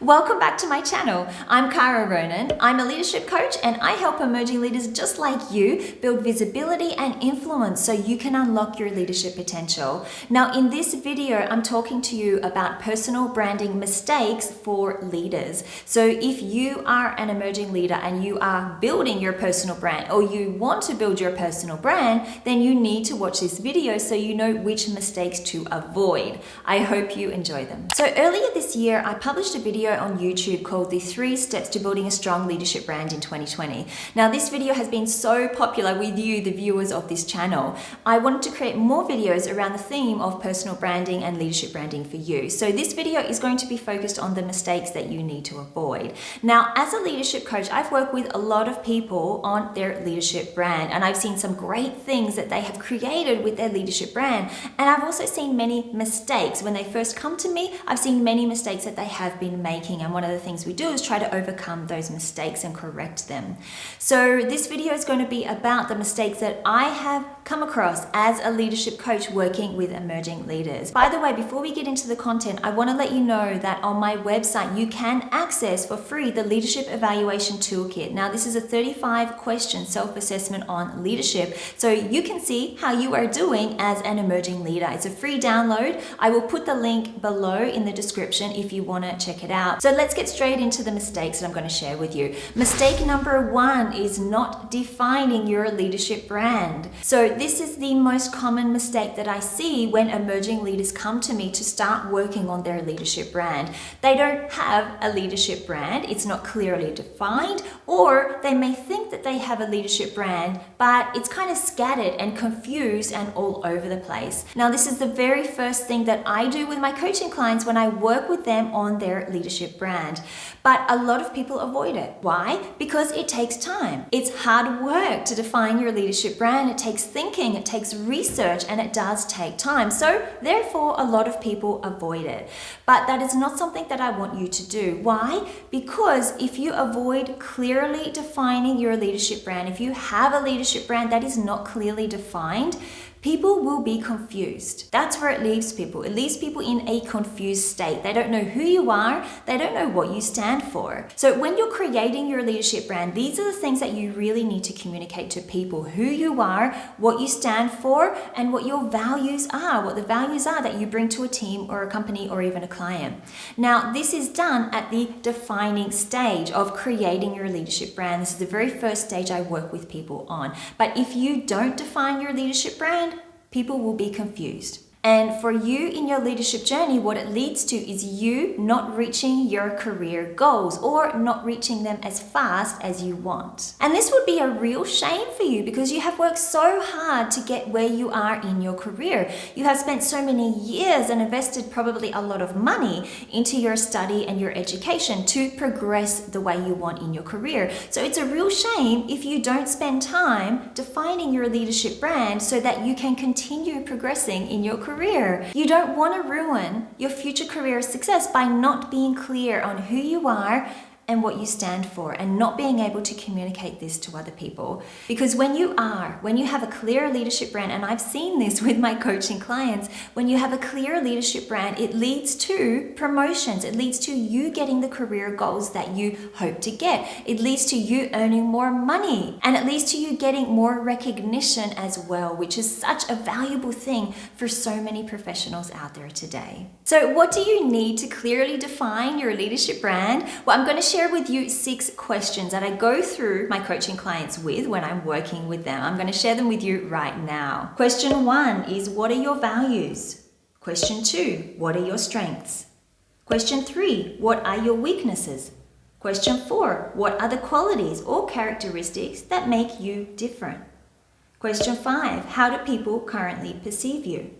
Welcome back to my channel. I'm Cara Ronan. I'm a leadership coach and I help emerging leaders just like you build visibility and influence so you can unlock your leadership potential. Now in this video, I'm talking to you about personal branding mistakes for leaders. So if you are an emerging leader and you are building your personal brand or you want to build your personal brand, then you need to watch this video so you know which mistakes to avoid. I hope you enjoy them. So earlier this year, I published a video on YouTube called The 3 Steps to Building a Strong Leadership Brand in 2020. Now this video has been so popular with you, the viewers of this channel. I wanted to create more videos around the theme of personal branding and leadership branding for you. So this video is going to be focused on the mistakes that you need to avoid. Now, as a leadership coach, I've worked with a lot of people on their leadership brand, and I've seen some great things that they have created with their leadership brand. And I've also seen many mistakes. When they first come to me, I've seen many mistakes that they have been making. And one of the things we do is try to overcome those mistakes and correct them. So this video is going to be about the mistakes that I have come across as a leadership coach working with emerging leaders. By the way, before we get into the content, I want to let you know that on my website, you can access for free the Leadership Evaluation Toolkit. Now, this is a 35-question self-assessment on leadership, so you can see how you are doing as an emerging leader. It's a free download. I will put the link below in the description if you want to check it out. So let's get straight into the mistakes that I'm going to share with you. Mistake number 1 is not defining your leadership brand. So this is the most common mistake that I see when emerging leaders come to me to start working on their leadership brand. They don't have a leadership brand, it's not clearly defined, or they may think that they have a leadership brand, but it's kind of scattered and confused and all over the place. Now, this is the very first thing that I do with my coaching clients when I work with them on their leadership brand. But a lot of people avoid it. Why? Because it takes time. It's hard work to define your leadership brand. It takes thinking, it takes research, and it does take time. So therefore, a lot of people avoid it. But that is not something that I want you to do. Why? Because if you avoid clearly defining your leadership brand, if you have a leadership brand that is not clearly defined, people will be confused. That's where it leaves people. It leaves people in a confused state. They don't know who you are. They don't know what you stand for. So when you're creating your leadership brand, these are the things that you really need to communicate to people: who you are, what you stand for, and what your values are, what the values are that you bring to a team or a company or even a client. Now, this is done at the defining stage of creating your leadership brand. This is the very first stage I work with people on. But if you don't define your leadership brand, people will be confused. And for you in your leadership journey, what it leads to is you not reaching your career goals or not reaching them as fast as you want. And this would be a real shame for you because you have worked so hard to get where you are in your career. You have spent so many years and invested probably a lot of money into your study and your education to progress the way you want in your career. So it's a real shame if you don't spend time defining your leadership brand so that you can continue progressing in your career. You don't want to ruin your future career success by not being clear on who you are and what you stand for, and not being able to communicate this to other people. Because when you have a clear leadership brand, and I've seen this with my coaching clients, when you have a clear leadership brand, it leads to promotions. It leads to you getting the career goals that you hope to get. It leads to you earning more money, and it leads to you getting more recognition as well, which is such a valuable thing for so many professionals out there today. So what do you need to clearly define your leadership brand? Well, I'm going to share with you 6 questions that I go through my coaching clients with when I'm working with them. I'm going to share them with you right now. Question 1 is, what are your values? Question 2, what are your strengths? Question 3, what are your weaknesses? Question 4, what are the qualities or characteristics that make you different? Question 5, how do people currently perceive you?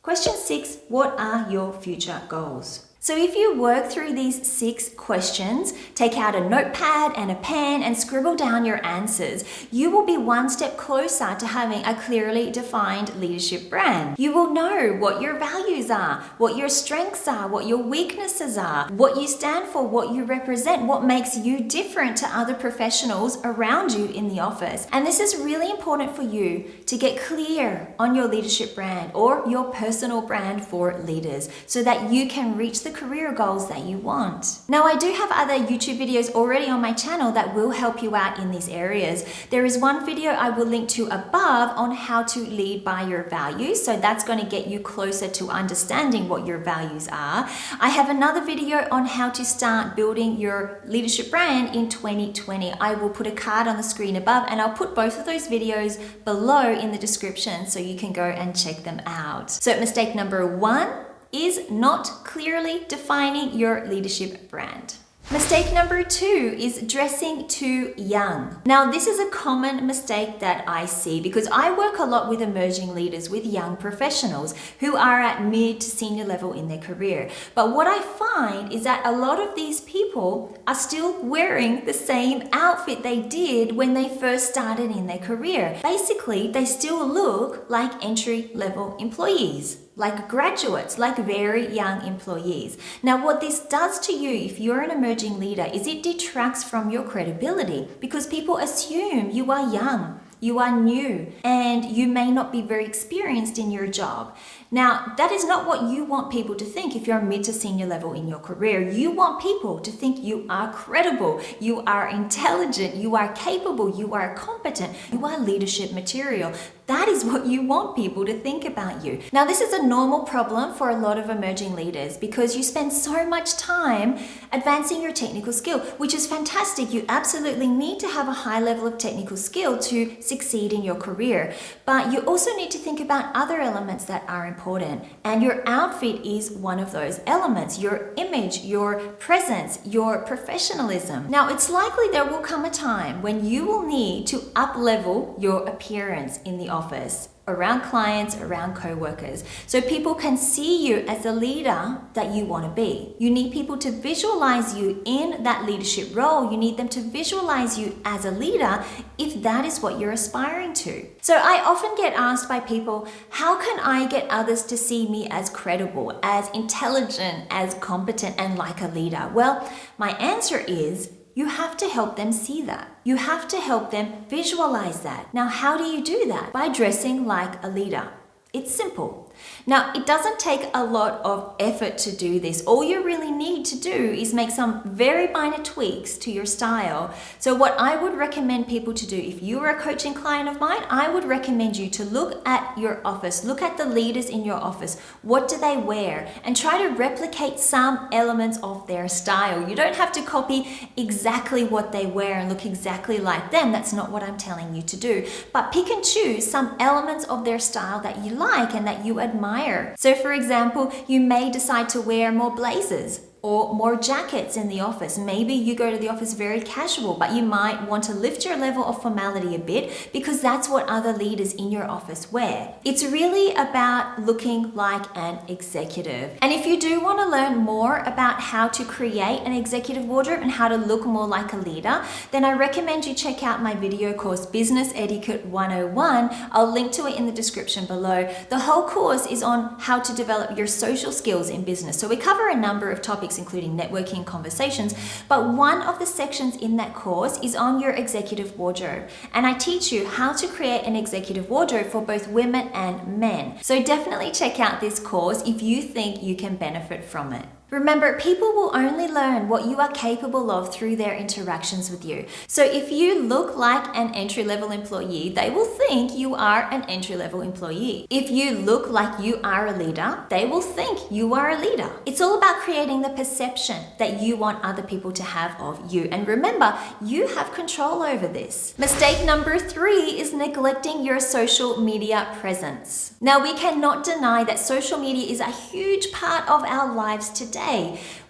Question 6, what are your future goals? So if you work through these 6 questions, take out a notepad and a pen and scribble down your answers, you will be one step closer to having a clearly defined leadership brand. You will know what your values are, what your strengths are, what your weaknesses are, what you stand for, what you represent, what makes you different to other professionals around you in the office. And this is really important for you to get clear on your leadership brand or your personal brand for leaders so that you can reach the the career goals that you want. Now, I do have other YouTube videos already on my channel that will help you out in these areas. There is one video I will link to above on how to lead by your values. So that's going to get you closer to understanding what your values are. I have another video on how to start building your leadership brand in 2020. I will put a card on the screen above, and I'll put both of those videos below in the description so you can go and check them out. So mistake number 1 is not clearly defining your leadership brand. Mistake number 2 is dressing too young. Now, this is a common mistake that I see because I work a lot with emerging leaders, with young professionals who are at mid to senior level in their career. But what I find is that a lot of these people are still wearing the same outfit they did when they first started in their career. Basically, they still look like entry-level employees, like graduates, like very young employees. Now, what this does to you if you're an emerging leader is it detracts from your credibility because people assume you are young, you are new, and you may not be very experienced in your job. Now, that is not what you want people to think if you're mid to senior level in your career. You want people to think you are credible, you are intelligent, you are capable, you are competent, you are leadership material. That is what you want people to think about you. Now, this is a normal problem for a lot of emerging leaders because you spend so much time advancing your technical skill, which is fantastic. You absolutely need to have a high level of technical skill to succeed in your career. But you also need to think about other elements that are important. And your outfit is one of those elements. Your image, your presence, your professionalism. Now, it's likely there will come a time when you will need to up-level your appearance in the office, around clients, around co-workers, so people can see you as a leader that you want to be. You need people to visualize you in that leadership role. You need them to visualize you as a leader if that is what you're aspiring to. So I often get asked by people, how can I get others to see me as credible, as intelligent, as competent, and like a leader? Well, my answer is, you have to help them see that. You have to help them visualize that. Now, how do you do that? By dressing like a leader. It's simple. Now, it doesn't take a lot of effort to do this. All you really need to do is make some very minor tweaks to your style. So what I would recommend people to do, if you are a coaching client of mine, I would recommend you to look at your office, look at the leaders in your office. What do they wear? And try to replicate some elements of their style. You don't have to copy exactly what they wear and look exactly like them. That's not what I'm telling you to do. But pick and choose some elements of their style that you like and that you admire. So for example, you may decide to wear more blazers or more jackets in the office. Maybe you go to the office very casual, but you might want to lift your level of formality a bit because that's what other leaders in your office wear. It's really about looking like an executive. And if you do want to learn more about how to create an executive wardrobe and how to look more like a leader, then I recommend you check out my video course, Business Etiquette 101. I'll link to it in the description below. The whole course is on how to develop your social skills in business. So we cover a number of topics including networking and conversations, but one of the sections in that course is on your executive wardrobe. And I teach you how to create an executive wardrobe for both women and men. So definitely check out this course if you think you can benefit from it. Remember, people will only learn what you are capable of through their interactions with you. So if you look like an entry-level employee, they will think you are an entry-level employee. If you look like you are a leader, they will think you are a leader. It's all about creating the perception that you want other people to have of you. And remember, you have control over this. Mistake number 3 is neglecting your social media presence. Now, we cannot deny that social media is a huge part of our lives today.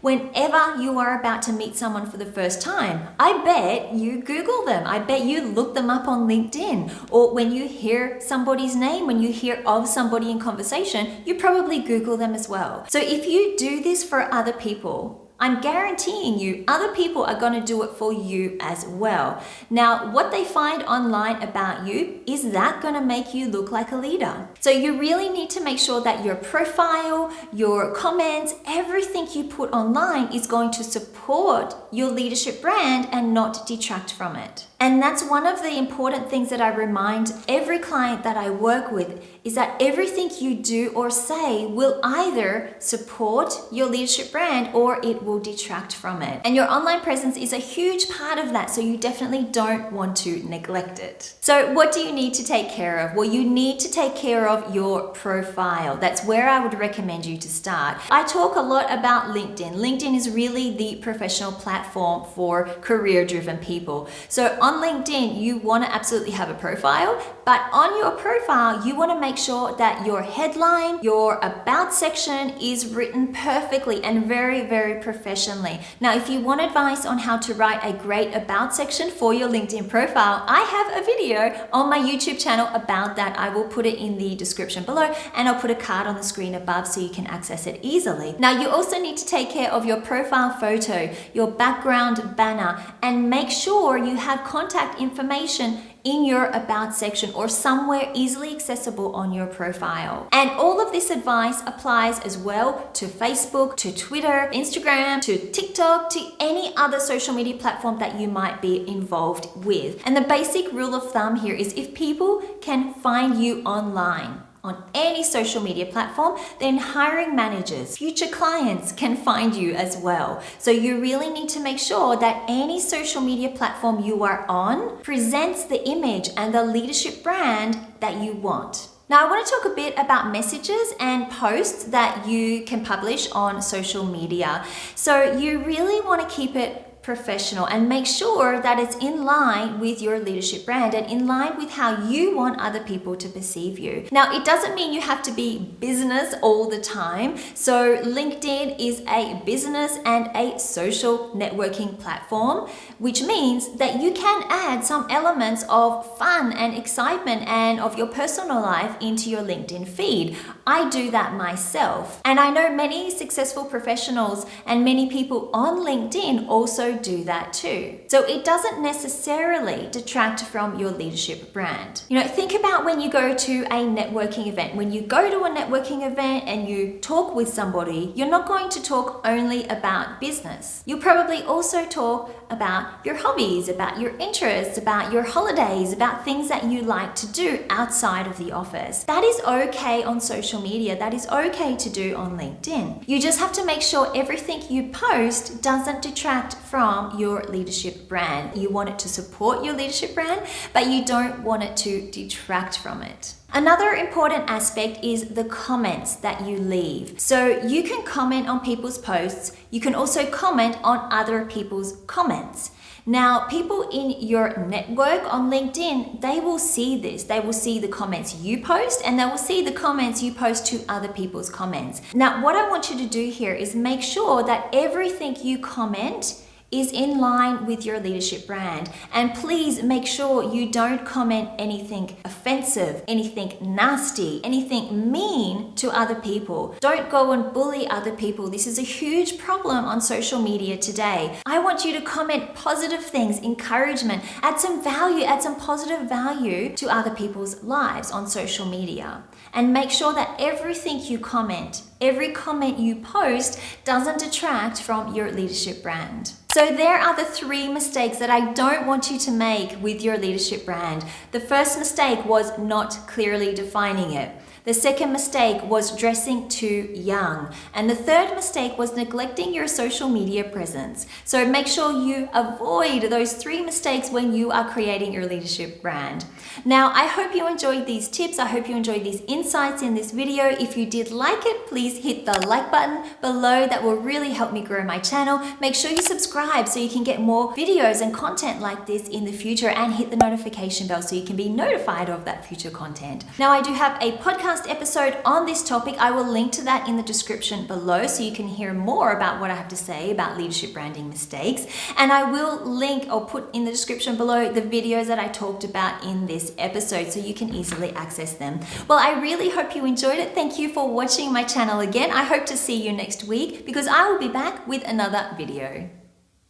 Whenever you are about to meet someone for the first time, I bet you Google them. I bet you look them up on LinkedIn. Or when you hear somebody's name, when you hear of somebody in conversation, you probably Google them as well. So if you do this for other people, I'm guaranteeing you other people are going to do it for you as well. Now, what they find online about you, is that going to make you look like a leader? So you really need to make sure that your profile, your comments, everything you put online is going to support your leadership brand and not detract from it. And that's one of the important things that I remind every client that I work with is that everything you do or say will either support your leadership brand or it will detract from it. And your online presence is a huge part of that, so you definitely don't want to neglect it. So what do you need to take care of? Well, you need to take care of your profile. That's where I would recommend you to start. I talk a lot about LinkedIn. LinkedIn is really the professional platform for career-driven people. So on LinkedIn, you want to absolutely have a profile, but on your profile, you want to make sure that your headline, your about section is written perfectly and very, very professionally. Now, if you want advice on how to write a great about section for your LinkedIn profile, I have a video on my YouTube channel about that. I will put it in the description below, and I'll put a card on the screen above so you can access it easily. Now, you also need to take care of your profile photo, your background banner, and make sure you have contact information in your about section or somewhere easily accessible on your profile. And all of this advice applies as well to Facebook, to Twitter, Instagram, to TikTok, to any other social media platform that you might be involved with. And the basic rule of thumb here is if people can find you online, on any social media platform, then hiring managers, future clients can find you as well. So you really need to make sure that any social media platform you are on presents the image and the leadership brand that you want. Now, I want to talk a bit about messages and posts that you can publish on social media. So you really want to keep it professional and make sure that it's in line with your leadership brand and in line with how you want other people to perceive you. Now, it doesn't mean you have to be business all the time. So LinkedIn is a business and a social networking platform, which means that you can add some elements of fun and excitement and of your personal life into your LinkedIn feed. I do that myself. And I know many successful professionals and many people on LinkedIn also do that too. So it doesn't necessarily detract from your leadership brand. You know, think about when you go to a networking event. When you go to a networking event and you talk with somebody, you're not going to talk only about business. You'll probably also talk about your hobbies, about your interests, about your holidays, about things that you like to do outside of the office. That is okay on social media. That is okay to do on LinkedIn. You just have to make sure everything you post doesn't detract from your leadership brand. You want it to support your leadership brand, but you don't want it to detract from it. Another important aspect is the comments that you leave. So you can comment on people's posts. You can also comment on other people's comments. Now, people in your network on LinkedIn, they will see this. They will see the comments you post and they will see the comments you post to other people's comments. Now, what I want you to do here is make sure that everything you comment is in line with your leadership brand. And please make sure you don't comment anything offensive, anything nasty, anything mean to other people. Don't go and bully other people. This is a huge problem on social media today. I want you to comment positive things, encouragement, add some value, add some positive value to other people's lives on social media. And make sure that everything you comment, every comment you post doesn't detract from your leadership brand. So there are the 3 mistakes that I don't want you to make with your leadership brand. The first mistake was not clearly defining it. The second mistake was dressing too young. And the third mistake was neglecting your social media presence. So make sure you avoid those 3 mistakes when you are creating your leadership brand. Now, I hope you enjoyed these tips. I hope you enjoyed these insights in this video. If you did like it, please hit the like button below. That will really help me grow my channel. Make sure you subscribe so you can get more videos and content like this in the future, and hit the notification bell so you can be notified of that future content. Now, I do have a podcast episode on this topic. I will link to that in the description below so you can hear more about what I have to say about leadership branding mistakes. And I will link or put in the description below the videos that I talked about in this episode so you can easily access them. Well, I really hope you enjoyed it. Thank you for watching my channel again. I hope to see you next week because I will be back with another video.